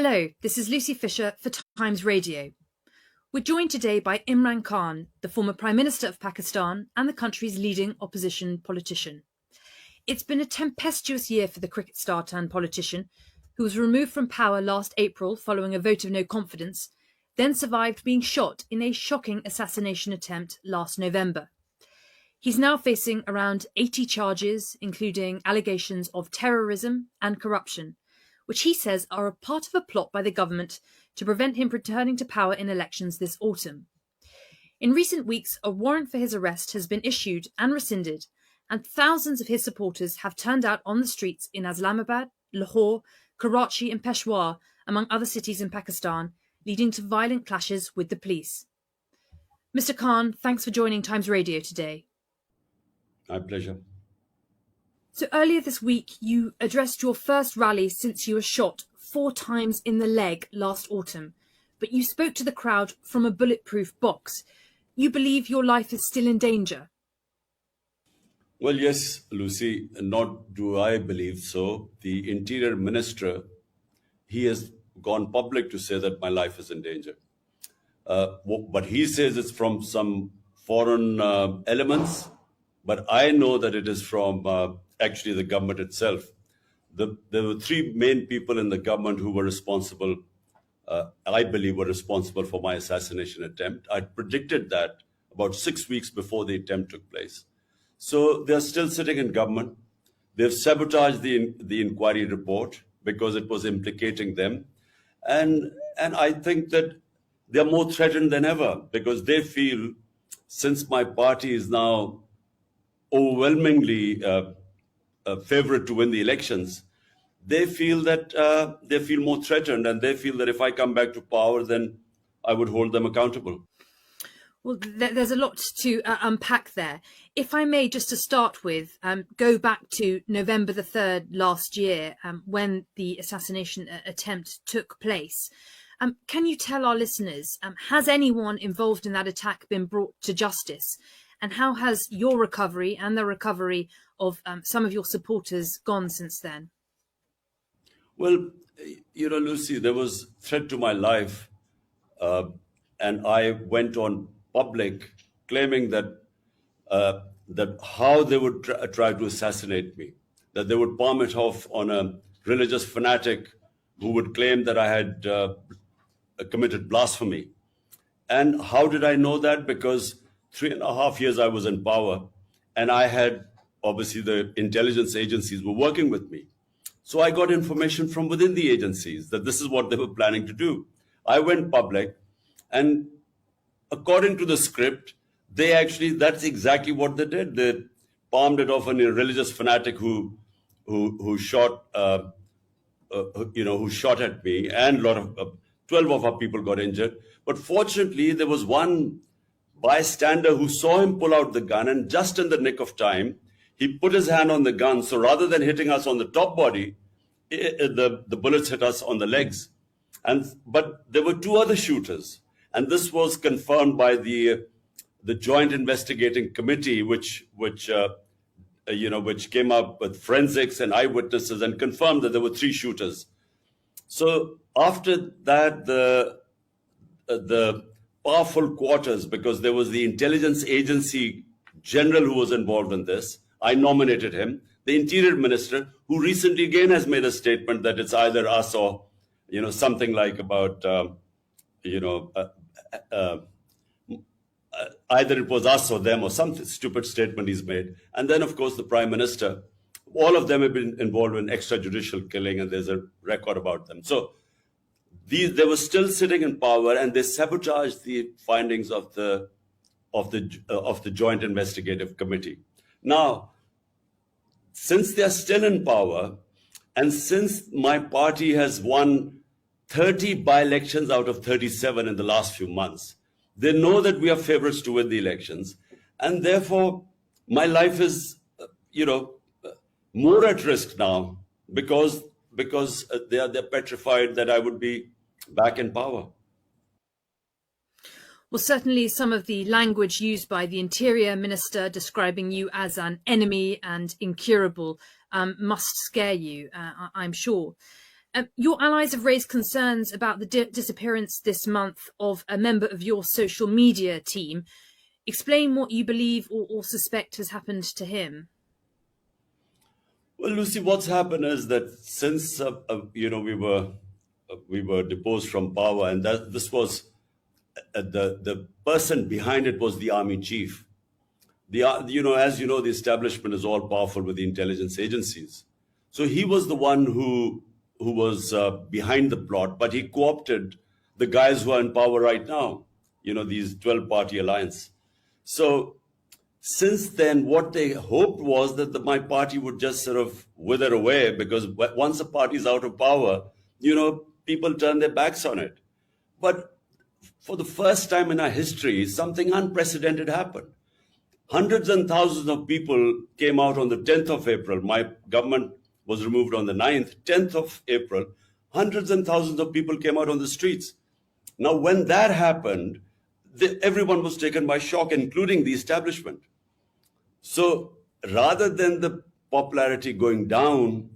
Hello, this is Lucy Fisher for Times Radio. We're joined today by Imran Khan, the former Prime Minister of Pakistan and the country's leading opposition politician. It's been a tempestuous year for the cricket star turned politician, who was removed from power last April following a vote of no confidence, then survived being shot in a shocking assassination attempt last November. He's now facing around 80 charges, including allegations of terrorism and corruption, which he says are a part of a plot by the government to prevent him returning to power in elections this autumn. In recent weeks, a warrant for his arrest has been issued and rescinded, and thousands of his supporters have turned out on the streets in Islamabad, Lahore, Karachi and Peshawar, among other cities in Pakistan, leading to violent clashes with the police. Mr. Khan, thanks for joining Times Radio today. My pleasure. So earlier this week, you addressed your first rally since you were shot 4 times in the leg last autumn, but you spoke to the crowd from a bulletproof box. You believe your life is still in danger? Well, yes, Lucy, not do I believe so. The Interior Minister, he has gone public to say that my life is in danger. But he says it's from some foreign elements, but I know that it is from actually the government itself. There were 3 main people in the government who were responsible, I believe were responsible for my assassination attempt. I predicted that about 6 weeks before the attempt took place. So they're still sitting in government. They've sabotaged the inquiry report because it was implicating them. And I think that they're more threatened than ever because they feel, since my party is now overwhelmingly favorite to win the elections, they feel that they feel more threatened, and they feel that if I come back to power, then I would hold them accountable. Well, there's a lot to unpack there. If I may, just to start with, go back to November the 3rd last year, when the assassination attempt took place. Can you tell our listeners, has anyone involved in that attack been brought to justice? And how has your recovery and the recovery of some of your supporters gone since then? Well, Lucy, there was threat to my life, and I went on public claiming that how they would try to assassinate me, that they would palm it off on a religious fanatic who would claim that I had committed blasphemy. And how did I know that? Because 3.5 years I was in power, and I had, obviously the intelligence agencies were working with me. So I got information from within the agencies that this is what they were planning to do. I went public, and according to the script, that's exactly what they did. They palmed it off on a religious fanatic who shot who shot at me, and 12 of our people got injured. But fortunately, there was one bystander who saw him pull out the gun, and just in the nick of time, he put his hand on the gun. So rather than hitting us on the top body, the bullets hit us on the legs. But there were 2 other shooters, and this was confirmed by the Joint Investigating Committee, which came up with forensics and eyewitnesses and confirmed that there were 3 shooters. So after that, the powerful quarters, because there was the intelligence agency general who was involved in this, I nominated him. The Interior Minister, who recently again has made a statement that it's either us or, something like about, either it was us or them, or some stupid statement he's made. And then, of course, the Prime Minister. All of them have been involved in extrajudicial killing, and there's a record about them. So they were still sitting in power, and they sabotaged the findings of the Joint Investigative Committee. Now, since they're still in power, and since my party has won 30 by-elections out of 37 in the last few months, they know that we are favorites to win the elections, and therefore my life is, more at risk now because they're petrified that I would be back in power. Well, certainly some of the language used by the Interior Minister describing you as an enemy and incurable must scare you, I'm sure. Your allies have raised concerns about the disappearance this month of a member of your social media team. Explain what you believe or suspect has happened to him. Well, Lucy, what's happened is that since we were deposed from power, and that this was the person behind it was the army chief. As you know, the establishment is all powerful with the intelligence agencies. So he was the one who was behind the plot, but he co-opted the guys who are in power right now. These 12-party alliance. So since then, what they hoped was that my party would just sort of wither away, because once a party is out of power, people turn their backs on it. But for the first time in our history, something unprecedented happened. Hundreds and thousands of people came out on the 10th of April. My government was removed on the 9th, 10th of April. Hundreds and thousands of people came out on the streets. Now, when that happened, everyone was taken by shock, including the establishment. So rather than the popularity going down,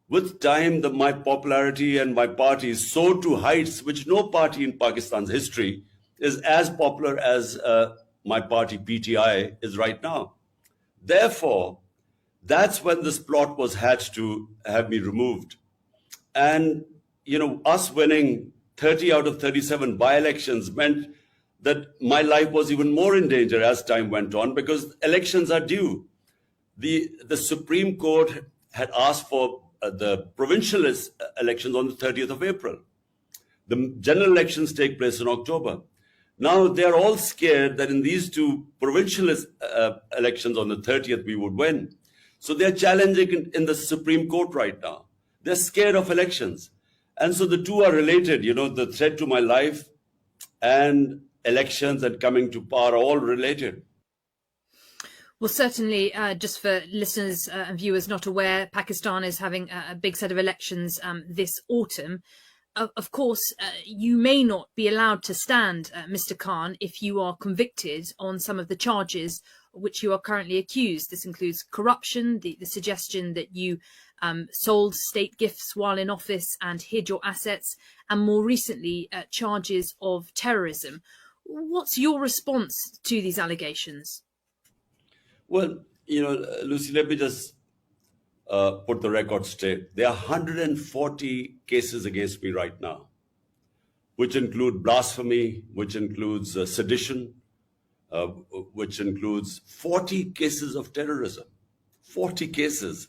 with time, my popularity and my party soared to heights which no party in Pakistan's history is as popular as my party PTI is right now. Therefore, that's when this plot was hatched to have me removed. And, us winning 30 out of 37 by-elections meant that my life was even more in danger as time went on, because elections are due. The Supreme Court had asked for the provincial elections on the 30th of April. The general elections take place in October. Now, they're all scared that in these two provincial elections on the 30th, we would win. So they're challenging in the Supreme Court right now. They're scared of elections. And so the two are related, the threat to my life and elections and coming to power are all related. Well, certainly, just for listeners and viewers not aware, Pakistan is having a big set of elections this autumn. Of course, you may not be allowed to stand, Mr. Khan, if you are convicted on some of the charges which you are currently accused. This includes corruption, the suggestion that you sold state gifts while in office and hid your assets, and more recently, charges of terrorism. What's your response to these allegations? Well, Lucy, let me just put the record straight. There are 140 cases against me right now, which include blasphemy, which includes sedition, which includes 40 cases of terrorism. 40 cases.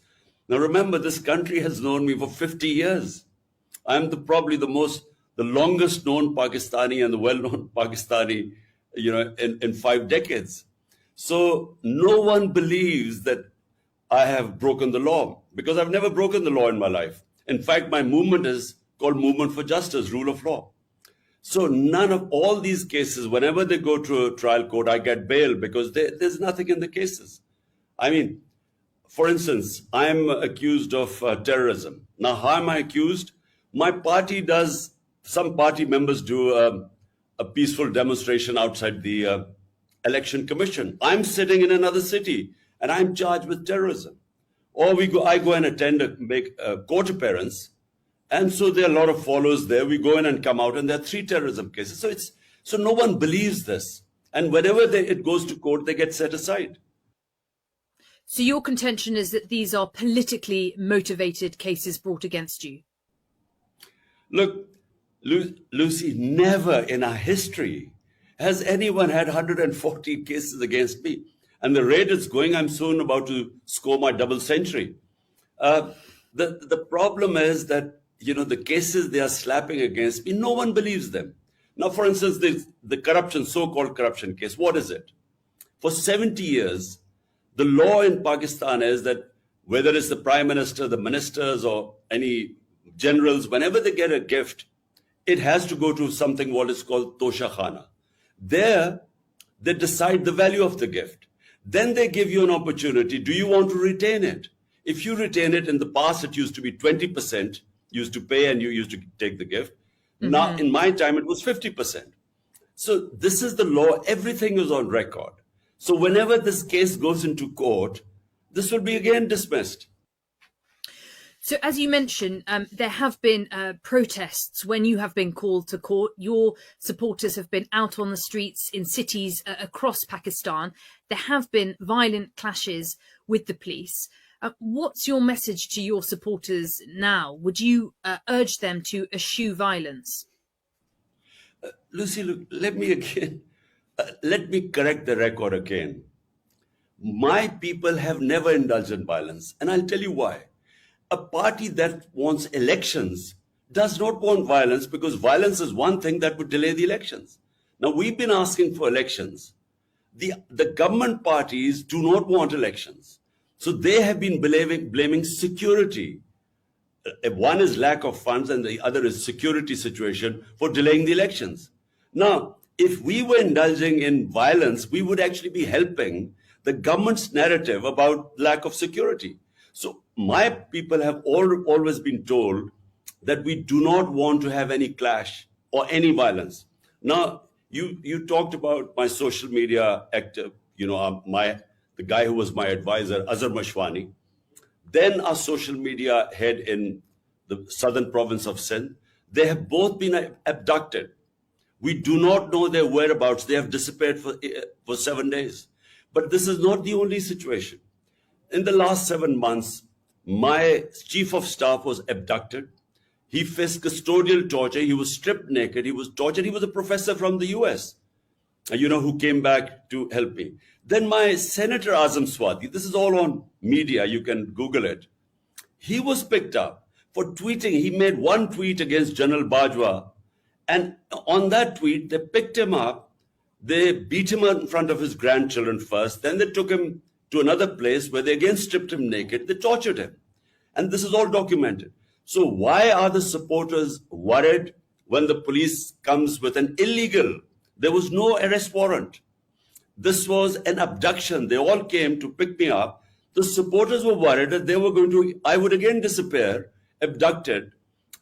Now, remember, this country has known me for 50 years. I'm probably the longest known Pakistani and the well-known Pakistani, in 5 decades. So no one believes that I have broken the law, because I've never broken the law in my life. In fact, my movement is called Movement for Justice, Rule of Law. So none of all these cases, whenever they go to a trial court, I get bail because there's nothing in the cases. I mean, for instance, I'm accused of terrorism. Now, how am I accused? My party does, some party members do a peaceful demonstration outside the Election Commission. I'm sitting in another city and I'm charged with terrorism. Or I go and make a court appearance. And so there are a lot of followers there. We go in and come out, and there are 3 terrorism cases. So no one believes this. And whenever it goes to court, they get set aside. So your contention is that these are politically motivated cases brought against you? Look, Lucy, never in our history has anyone had 140 cases against me. And the rate it's going, I'm soon about to score my double century. The problem is that, the cases they are slapping against me, no one believes them. Now, for instance, the corruption, so-called corruption case, what is it? For 70 years, the law in Pakistan is that whether it's the prime minister, the ministers, or any generals, whenever they get a gift, it has to go to something what is called Tosha Khana. There, they decide the value of the gift. Then they give you an opportunity. Do you want to retain it? If you retain it, in the past, it used to be 20%, used to pay and you used to take the gift. Mm-hmm. Now, in my time, it was 50%. So this is the law. Everything is on record. So whenever this case goes into court, this will be again dismissed. So, as you mentioned, there have been protests when you have been called to court. Your supporters have been out on the streets in cities across Pakistan. There have been violent clashes with the police. What's your message to your supporters now? Would you urge them to eschew violence? Lucy, look, let me correct the record again. My people have never indulged in violence, and I'll tell you why. A party that wants elections does not want violence, because violence is one thing that would delay the elections. Now, we've been asking for elections. The government parties do not want elections. So they have been blaming security. One is lack of funds and the other is security situation for delaying the elections. Now, if we were indulging in violence, we would actually be helping the government's narrative about lack of security. So my people have always been told that we do not want to have any clash or any violence. Now, you talked about my social media active, the guy who was my advisor, Azhar Mashwani, then our social media head in the southern province of Sindh. They have both been abducted. We do not know their whereabouts. They have disappeared for 7 days. But this is not the only situation. In the last 7 months, my chief of staff was abducted. He faced custodial torture. He was stripped naked. He was tortured. He was a professor from the US, who came back to help me. Then my Senator Azam Swati, this is all on media, you can Google it. He was picked up for tweeting. He made one tweet against General Bajwa. And on that tweet, they picked him up. They beat him in front of his grandchildren first. Then they took him to another place where they again stripped him naked. They tortured him. And this is all documented. So why are the supporters worried when the police comes with an illegal? There was no arrest warrant. This was an abduction. They all came to pick me up. The supporters were worried that I would again disappear, abducted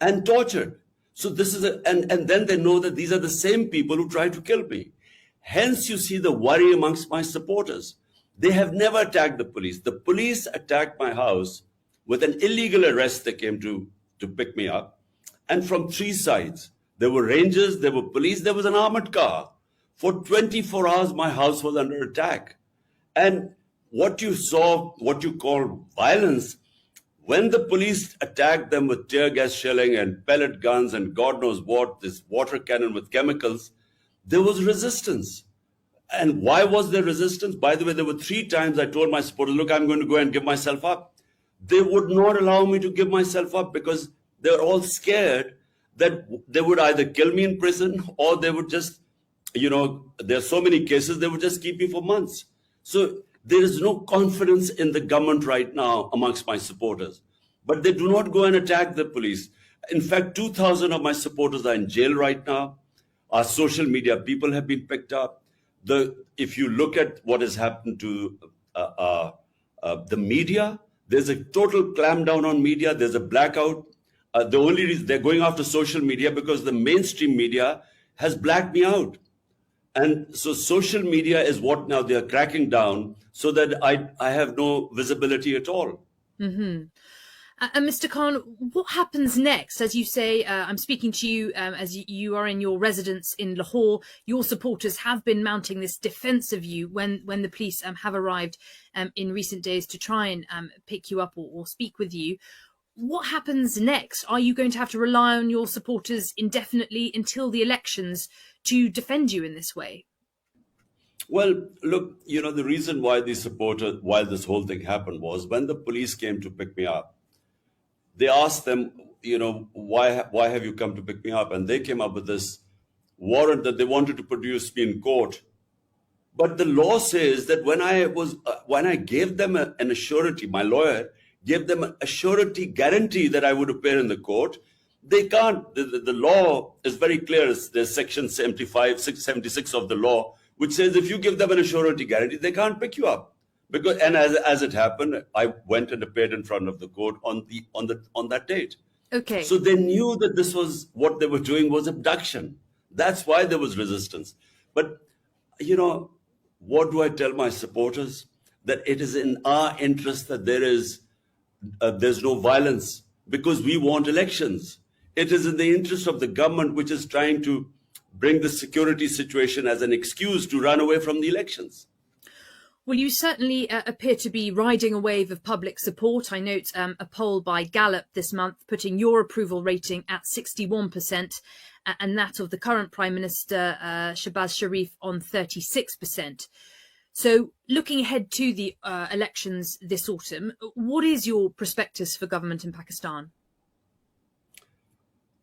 and tortured. So this is and then they know that these are the same people who tried to kill me. Hence, you see the worry amongst my supporters. They have never attacked the police. The police attacked my house with an illegal arrest. They came to pick me up. And from 3 sides, there were rangers, there were police, there was an armored car. For 24 hours, my house was under attack. And what you saw, what you call violence, when the police attacked them with tear gas shelling and pellet guns and God knows what, this water cannon with chemicals, there was resistance. And why was there resistance? By the way, there were 3 times I told my supporters, look, I'm going to go and give myself up. They would not allow me to give myself up because they were all scared that they would either kill me in prison or they would just, there are so many cases, they would just keep me for months. So there is no confidence in the government right now amongst my supporters. But they do not go and attack the police. In fact, 2,000 of my supporters are in jail right now. Our social media people have been picked up. If you look at what has happened to the media, there's a total clampdown on media. There's a blackout. The only reason they're going after social media because the mainstream media has blacked me out. And so social media is what now they're cracking down so that I have no visibility at all. Mm-hmm. And Mr. Khan, what happens next? As you say, I'm speaking to you as you are in your residence in Lahore. Your supporters have been mounting this defence of you when the police have arrived in recent days to try and pick you up or speak with you. What happens next? Are you going to have to rely on your supporters indefinitely until the elections to defend you in this way? Well, look, the reason why why this whole thing happened was when the police came to pick me up, they asked them, why have you come to pick me up? And they came up with this warrant that they wanted to produce me in court. But the law says that when I gave them an surety, my lawyer gave them a surety guarantee that I would appear in the court, they can't. The law is very clear. There's section 76 of the law, which says if you give them an surety guarantee, they can't pick you up. And as it happened, I went and appeared in front of the court on that date. Okay. So they knew that this was what they were doing was abduction. That's why there was resistance. But what do I tell my supporters? That it is in our interest that there's no violence. because we want elections. It is in the interest of the government, which is trying to bring the security situation as an excuse to run away from the elections. Well, you certainly appear to be riding a wave of public support. I note a poll by Gallup this month putting your approval rating at 61% and that of the current Prime Minister, Shehbaz Sharif, on 36%. So looking ahead to the elections this autumn, what is your prospectus for government in Pakistan?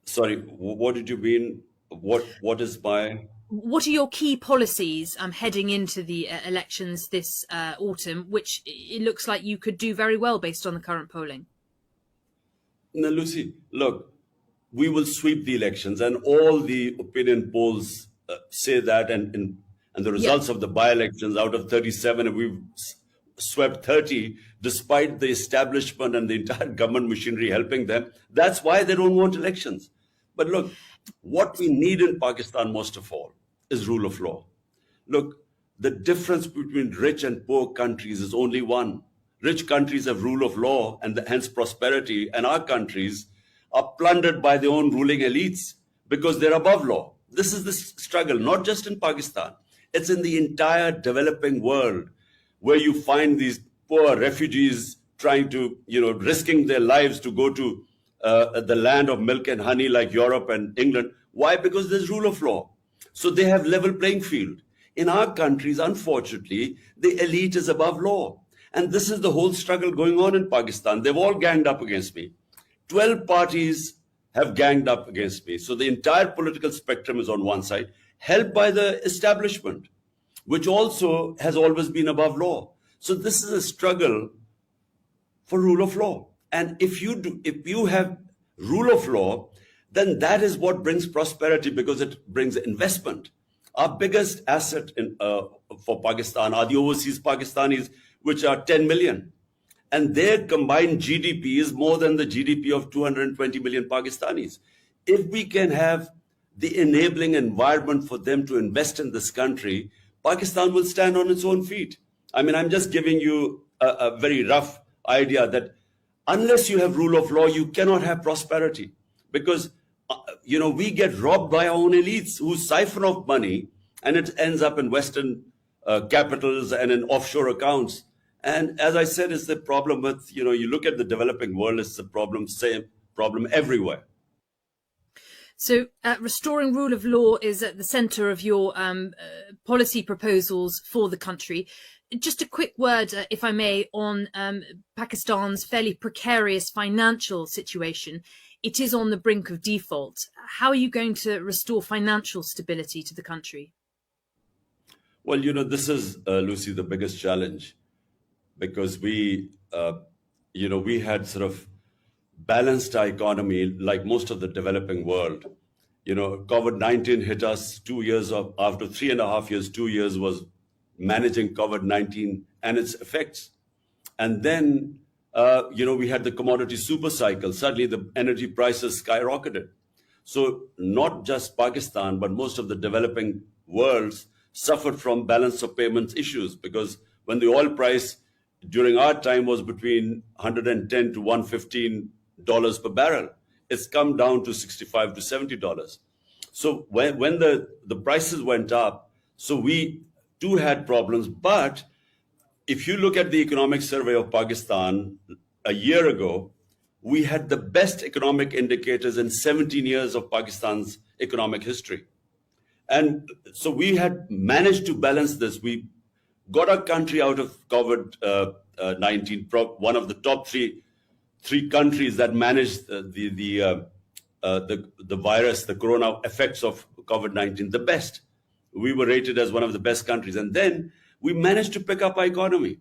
Sorry, what did you mean? What is my... What are your key policies heading into the elections this autumn, which it looks like you could do very well based on the current polling? Now, Lucy, look, we will sweep the elections, and all the opinion polls say that, and the results of the by-elections, out of 37, we've swept 30, despite the establishment and the entire government machinery helping them. That's why they don't want elections. But look, what we need in Pakistan most of all is rule of law. Look, the difference between rich and poor countries is only one. Rich countries have rule of law and hence prosperity, and our countries are plundered by their own ruling elites because they're above law. This is the struggle, not just in Pakistan. It's in the entire developing world where you find these poor refugees trying to, risking their lives to go to the land of milk and honey like Europe and England. Why? Because there's rule of law. So they have level playing field. In our countries, unfortunately, the elite is above law. And this is the whole struggle going on in Pakistan. They've all ganged up against me. 12 parties have ganged up against me. So the entire political spectrum is on one side, helped by the establishment, which also has always been above law. So this is a struggle for rule of law. And if you have rule of law, then that is what brings prosperity, because it brings investment. Our biggest asset for Pakistan are the overseas Pakistanis, which are 10 million. And their combined GDP is more than the GDP of 220 million Pakistanis. If we can have the enabling environment for them to invest in this country, Pakistan will stand on its own feet. I mean, I'm just giving you a very rough idea that unless you have rule of law, you cannot have prosperity. Because, we get robbed by our own elites who siphon off money, and it ends up in Western capitals and in offshore accounts. And as I said, it's the problem with, you look at the developing world, it's the same problem everywhere. So restoring rule of law is at the centre of your policy proposals for the country. Just a quick word, if I may, on Pakistan's fairly precarious financial situation. It is on the brink of default. How are you going to restore financial stability to the country? Well, this is, Lucy, the biggest challenge, because we had sort of balanced our economy like most of the developing world. COVID-19 hit us 2 years after 3.5 years, 2 years was managing COVID-19 and its effects. And then, we had the commodity super cycle. Suddenly the energy prices skyrocketed. So not just Pakistan, but most of the developing worlds suffered from balance of payments issues, because when the oil price during our time was between $110 to $115 per barrel, it's come down to $65 to $70. So when the prices went up, so we too had problems. But if you look at the economic survey of Pakistan a year ago, we had the best economic indicators in 17 years of Pakistan's economic history. And so we had managed to balance this. We got our country out of COVID-19, one of the top three countries that managed the virus, the corona effects of COVID-19, the best. We were rated as one of the best countries. And then we managed to pick up our economy.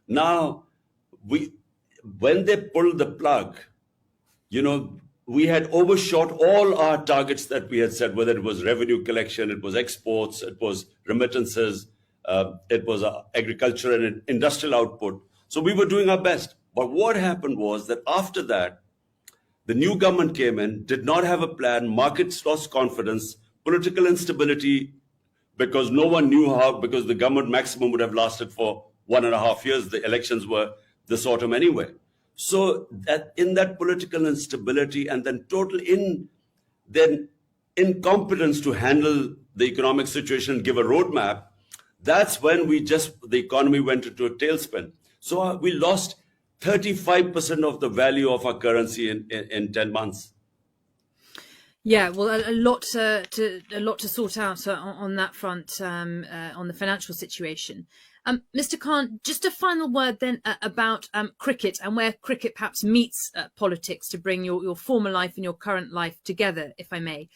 Now, when they pulled the plug, we had overshot all our targets that we had set, whether it was revenue collection, it was exports, it was remittances, it was agriculture and industrial output. So we were doing our best. But what happened was that after that, the new government came in, did not have a plan, markets lost confidence, political instability, because no one knew how, because the government maximum would have lasted for 1.5 years. The elections were this autumn anyway. So that in that political instability and then then incompetence to handle the economic situation and give a roadmap, that's when the economy went into a tailspin. So we lost 35% of the value of our currency in 10 months. Yeah, well, a lot to sort out on that front, on the financial situation. Mr. Khan, just a final word then about cricket and where cricket perhaps meets politics to bring your former life and your current life together, if I may.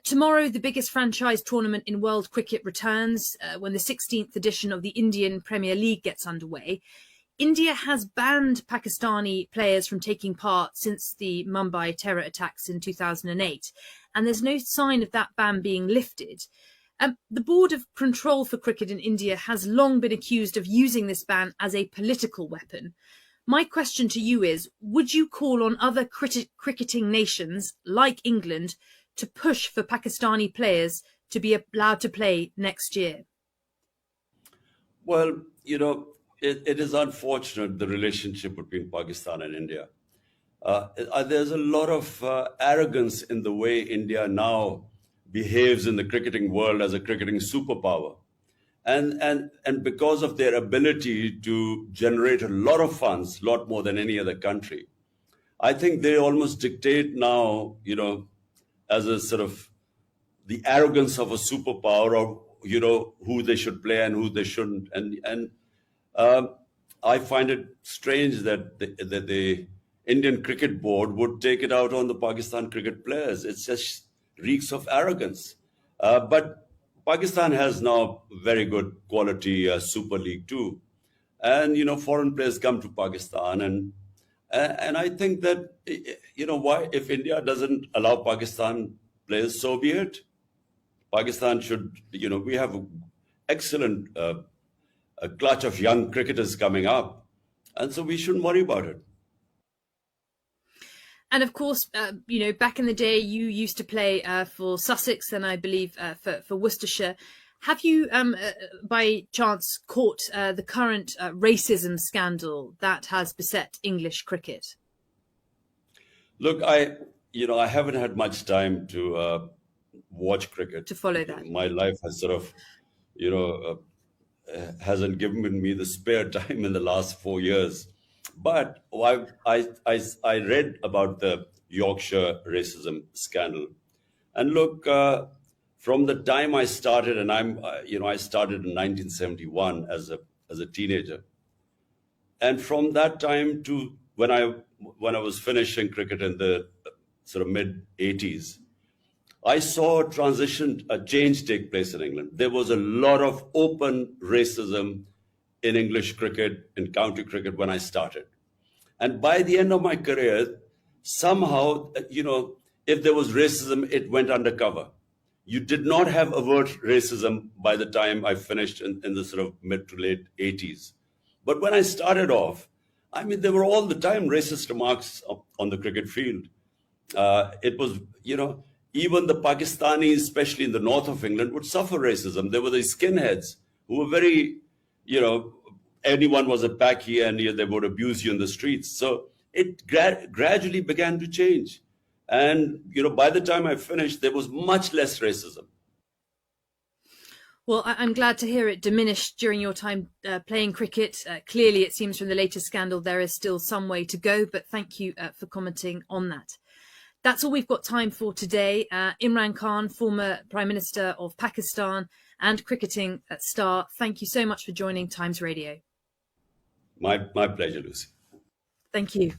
Tomorrow, the biggest franchise tournament in world cricket returns when the 16th edition of the Indian Premier League gets underway. India has banned Pakistani players from taking part since the Mumbai terror attacks in 2008, and there's no sign of that ban being lifted. The Board of Control for Cricket in India has long been accused of using this ban as a political weapon. My question to you is, would you call on other cricketing nations like England to push for Pakistani players to be allowed to play next year? Well, it is unfortunate, the relationship between Pakistan and India. There's a lot of arrogance in the way India now behaves in the cricketing world as a cricketing superpower. And because of their ability to generate a lot of funds, a lot more than any other country, I think they almost dictate now, as a sort of the arrogance of a superpower, or who they should play and who they shouldn't. And I find it strange that the Indian Cricket Board would take it out on the Pakistan cricket players. It just reeks of arrogance. But Pakistan has now very good quality Super League too, and foreign players come to Pakistan, and I think that why, if India doesn't allow Pakistan players, so be it. Pakistan should, we have excellent a clutch of young cricketers coming up, and so we shouldn't worry about it. And of course, back in the day, you used to play for Sussex and I believe for Worcestershire. Have you, by chance, caught the current racism scandal that has beset English cricket? Look, I haven't had much time to watch cricket. To follow that. My life has sort of, hasn't given me the spare time in the last 4 years. But I read about the Yorkshire racism scandal, and look, from the time I started, and I started in 1971 as a teenager, and from that time to when I was finishing cricket in the sort of mid 80s, I saw a change take place in England. There was a lot of open racism in English cricket, in county cricket, when I started. And by the end of my career, somehow, if there was racism, it went undercover. You did not have overt racism by the time I finished in the sort of mid to late 80s. But when I started off, I mean, there were all the time racist remarks on the cricket field. It was, even the Pakistanis, especially in the north of England, would suffer racism. There were these skinheads who were very, anyone was a Paki and they would abuse you in the streets. So it gradually began to change. And, by the time I finished, there was much less racism. Well, I'm glad to hear it diminished during your time playing cricket. Clearly, it seems from the latest scandal, there is still some way to go, but thank you for commenting on that. That's all we've got time for today. Imran Khan, former Prime Minister of Pakistan and cricketing star, thank you so much for joining Times Radio. My pleasure, Lucy. Thank you.